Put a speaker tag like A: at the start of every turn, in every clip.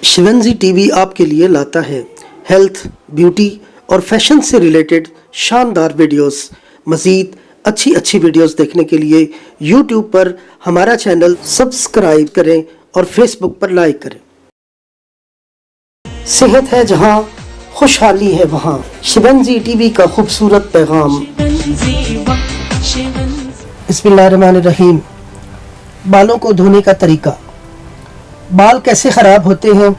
A: शिवंजी TV आपके लिए लाता है हेल्थ, ब्यूटी और फैशन से रिलेटेड शानदार वीडियोस। मज़ीद अच्छी वीडियोस देखने के लिए यूट्यूब पर हमारा चैनल सब्सक्राइब करें और फेसबुक पर लाइक करें। सेहत है जहां, खुशहाली है वहां। शिवंजी टीवी का खूबसूरत पैगाम। बिस्मिल्लाहिर्रहमानिर्रहीम। बालों को धोने का तरीका। बाल कैसे ख़राब होते हैं,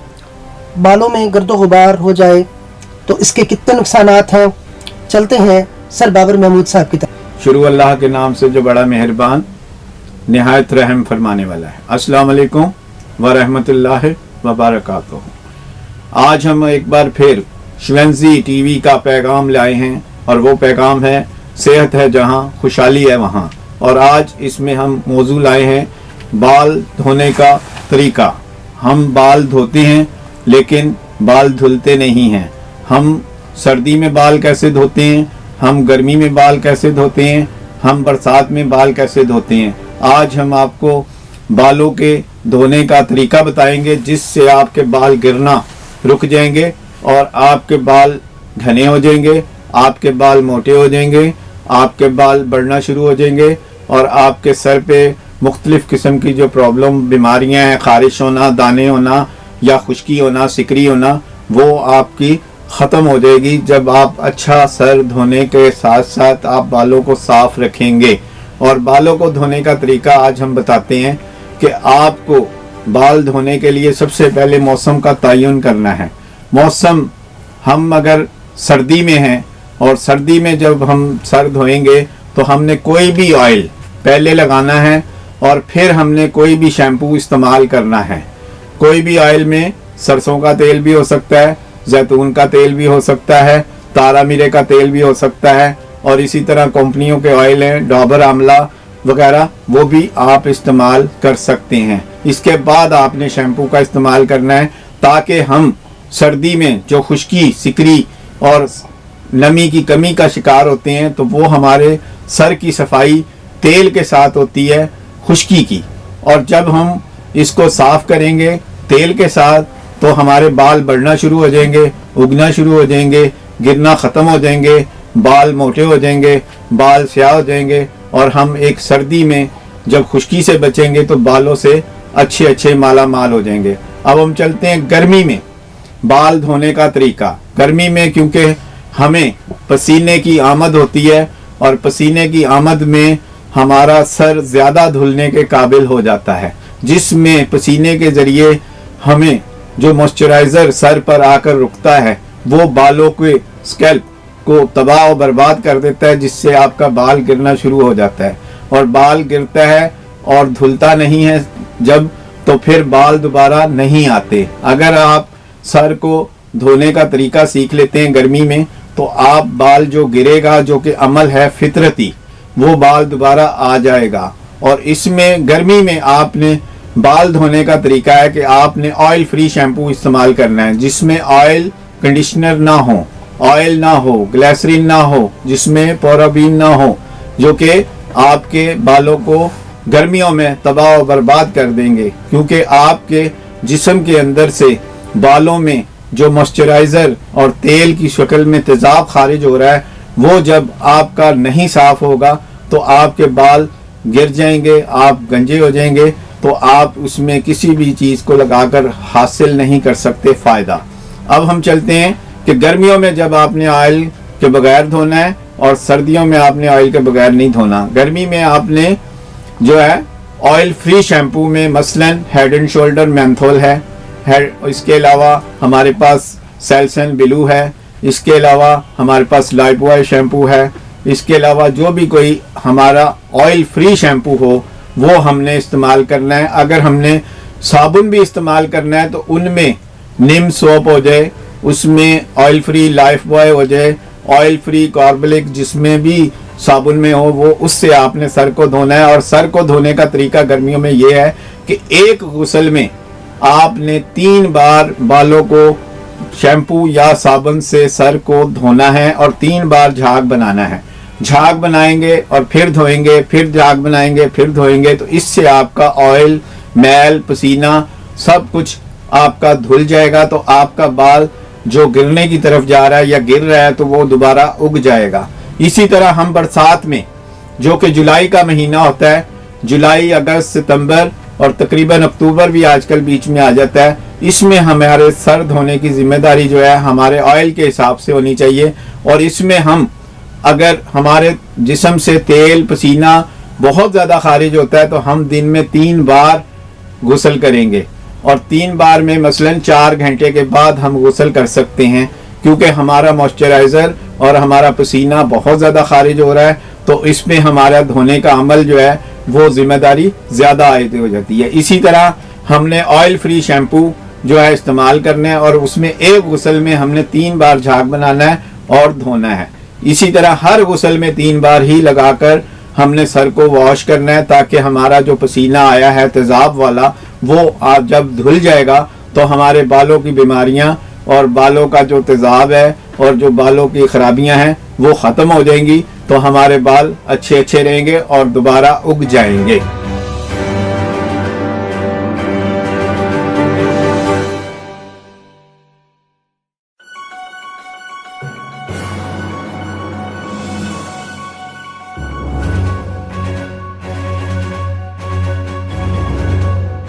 A: बालों में गर्दो गुबार हो जाए तो इसके कितने नुकसानात हैं। चलते हैं सर बाबर महमूद साहब की तरफ।
B: शुरू अल्लाह के नाम से जो बड़ा मेहरबान निहायत रहम फरमाने वाला है। अस्सलाम वालेकुम व रहमतुल्लाहि व बरकातुहू। आज हम एक बार फिर शिवंजी टीवी का पैगाम लाए हैं और वो पैगाम है सेहत है जहां, खुशहाली है वहां। और आज इसमें हम मौजू लाए हैं बाल धोने का तरीका। हम बाल धोते हैं लेकिन बाल धुलते नहीं हैं। हम सर्दी में बाल कैसे धोते हैं, हम गर्मी में बाल कैसे धोते हैं, हम बरसात में बाल कैसे धोते हैं। आज हम आपको बालों के धोने का तरीका बताएंगे जिससे आपके बाल गिरना रुक जाएंगे और आपके बाल घने हो जाएंगे, आपके बाल मोटे हो जाएंगे, आपके बाल बढ़ना शुरू हो जाएंगे और आपके सर पे मुख्तलिफ किस्म की जो प्रॉब्लम बीमारियां हैं, खारिश होना, दाने होना या खुश्की होना, सिकरी होना, वो आपकी ख़त्म हो जाएगी जब आप अच्छा सर धोने के साथ साथ आप बालों को साफ रखेंगे। और बालों को धोने का तरीका आज हम बताते हैं कि आपको बाल धोने के लिए सबसे पहले मौसम का तयन करना है। मौसम, हम अगर सर्दी में हैं और सर्दी में जब हम सर धोएंगे तो हमने कोई भी ऑयल पहले लगाना है और फिर हमने कोई भी शैम्पू इस्तेमाल करना है। कोई भी ऑयल में सरसों का तेल भी हो सकता है, जैतून का तेल भी हो सकता है, तारा मीरे का तेल भी हो सकता है और इसी तरह कंपनियों के ऑयल हैं, डाबर आमला वगैरह, वो भी आप इस्तेमाल कर सकते हैं। इसके बाद आपने शैम्पू का इस्तेमाल करना है ताकि हम सर्दी में जो खुश्की, सिकरी और नमी की कमी का शिकार होते हैं तो वो हमारे सर की सफाई तेल के साथ होती है खुश्की की। और जब हम इसको साफ करेंगे तेल के साथ तो हमारे बाल बढ़ना शुरू हो जाएंगे, उगना शुरू हो जाएंगे, गिरना ख़त्म हो जाएंगे, बाल मोटे हो जाएंगे, बाल स्याह हो जाएंगे और हम एक सर्दी में जब खुश्की से बचेंगे तो बालों से अच्छे माला माल हो जाएंगे। अब हम चलते हैं गर्मी में बाल धोने का तरीका। गर्मी में क्योंकि हमें पसीने की आमद होती है और पसीने की आमद में हमारा सर ज़्यादा धुलने के काबिल हो जाता है, जिसमें पसीने के ज़रिए हमें जो मॉइस्चराइज़र सर पर आकर रुकता है वो बालों के स्कैल्प को तबाह और बर्बाद कर देता है, जिससे आपका बाल गिरना शुरू हो जाता है। और बाल गिरता है और धुलता नहीं है जब, तो फिर बाल दोबारा नहीं आते। अगर आप सर को धोने का तरीका सीख लेते हैं गर्मी में तो आप बाल जो गिरेगा, जो कि अमल है फितरती, वो बाल दोबारा आ जाएगा। और इसमें गर्मी में आपने बाल धोने का तरीका है कि आपने ऑयल फ्री शैम्पू इस्तेमाल करना है जिसमें ऑयल कंडीशनर ना हो, ऑयल ना हो, ग्लिसरीन ना हो, जिसमें पैराबीन ना हो, जो कि आपके बालों को गर्मियों में तबाह और बर्बाद कर देंगे। क्योंकि आपके जिस्म के अंदर से बालों में जो मॉइस्चराइज़र और तेल की शक्ल में तेज़ाब खारिज हो रहा है वो जब आपका नहीं साफ होगा तो आपके बाल गिर जाएंगे, आप गंजे हो जाएंगे, तो आप उसमें किसी भी चीज़ को लगाकर हासिल नहीं कर सकते फ़ायदा। अब हम चलते हैं कि गर्मियों में जब आपने ऑयल के बगैर धोना है और सर्दियों में आपने ऑयल के बगैर नहीं धोना। गर्मी में आपने जो है ऑयल फ्री शैम्पू में मसलन हेड एंड शोल्डर मेंथोल है, इसके अलावा हमारे पास सेल्सन ब्लू है, इसके अलावा हमारे पास लाइफबॉय शैम्पू है, इसके अलावा जो भी कोई हमारा ऑयल फ्री शैम्पू हो वो हमने इस्तेमाल करना है। अगर हमने साबुन भी इस्तेमाल करना है तो उनमें निम सोप हो जाए, उसमें ऑयल फ्री लाइफबॉय हो जाए, ऑयल फ्री कार्बलिक जिसमें भी साबुन में हो, वो उससे आपने सर को धोना है। और सर को धोने का तरीका गर्मियों में ये है कि एक गुस्ल में आपने 3 बार बालों को शैम्पू या साबुन से सर को धोना है और 3 बार झाग बनाना है। झाग बनाएंगे और फिर धोएंगे, फिर झाग बनाएंगे, फिर धोएंगे, तो इससे आपका ऑयल, मैल, पसीना सब कुछ आपका धुल जाएगा तो आपका बाल जो गिरने की तरफ जा रहा है या गिर रहा है तो वो दोबारा उग जाएगा। इसी तरह हम बरसात में, जो कि जुलाई का महीना होता है, जुलाई, अगस्त, सितंबर और तकरीबन अक्टूबर भी आजकल बीच में आ जाता है, इसमें हमारे सर धोने की जिम्मेदारी जो है हमारे ऑयल के हिसाब से होनी चाहिए। और इसमें हम, अगर हमारे जिस्म से तेल पसीना बहुत ज़्यादा खारिज होता है तो हम दिन में 3 बार गुस्ल करेंगे, और 3 बार में मसलन 4 घंटे के बाद हम गुस्ल कर सकते हैं, क्योंकि हमारा मॉइस्चराइज़र और हमारा पसीना बहुत ज़्यादा खारिज हो रहा है, तो इसमें हमारा धोने का अमल जो है वो जिम्मेदारी ज़्यादा आयद हो जाती है। इसी तरह हमने ऑयल फ्री शैम्पू जो है इस्तेमाल करना है, और उसमें एक गुस्ल में हमने 3 बार झाग बनाना है और धोना है। इसी तरह हर गुस्ल में 3 बार ही लगाकर हमने सर को वॉश करना है, ताकि हमारा जो पसीना आया है तेज़ाब वाला, वो आप जब धुल जाएगा तो हमारे बालों की बीमारियां और बालों का जो तेज़ाब है और जो बालों की खराबियां हैं वो ख़त्म हो जाएंगी, तो हमारे बाल अच्छे रहेंगे और दोबारा उग जाएंगे।